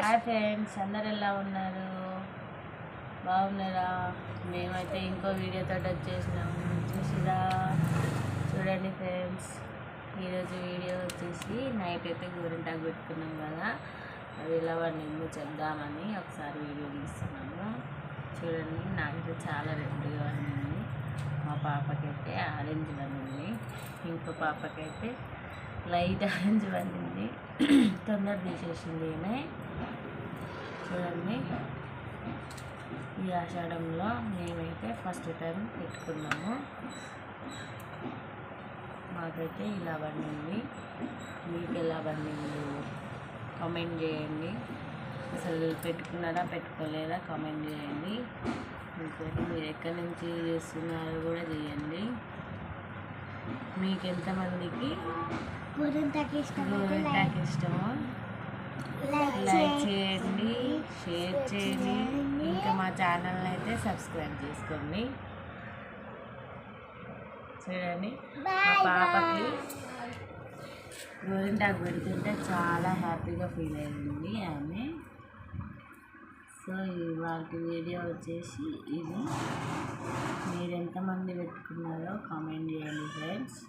Hi friends, అందరు ఎలా ఉన్నారు? బాగున్నారా? మేమైతే ఇంకో వీడియోతో వచ్చేసినాము. చూసిరా, చూడండి ఫ్రెండ్స్. ఈరోజు వీడియో వచ్చేసి నైట్ అయితే గోరింటాకు పెట్టుకున్నాం కదా, అది ఎలా వండిందో చెప్దామని ఒకసారి వీడియో తీస్తున్నాము. చూడండి, నాకైతే చాలా రెడ్గా వండింది. మా పాపకైతే ఆరెంజ్ వండింది, ఇంకో పాపకైతే లైట్ ఆరెంజ్ వండింది. తొందర తీసేసింది ఈమె. చూడండి, ఈ ఆషాఢంలో మేమైతే ఫస్ట్ టైం పెట్టుకున్నాము. మాకైతే ఇలా పండింది. మీకు ఎలా పండింది కామెంట్ చేయండి. అసలు పెట్టుకున్నారా పెట్టుకోలేదా కామెంట్ చేయండి. ఇంకోటి మీరు ఎక్కడి నుంచి చేస్తున్నారో కూడా చేయండి. మీకు ఎంతమందికి గోరింటాకు ఇష్టమో లైక్ చేయండి, షేర్ చేయండి. ఇంకా మా ఛానల్ని అయితే సబ్స్క్రైబ్ చేసుకోండి. చూడండి, మా పాపకి గోరింటాకు పెడుతుంటే చాలా హ్యాపీగా ఫీల్ అయింది ఆమె. సో వాటి వీడియో వచ్చేసి ఇది. మీరు ఎంతమంది పెట్టుకున్నారో కామెంట్ చేయండి ఫ్రెండ్స్.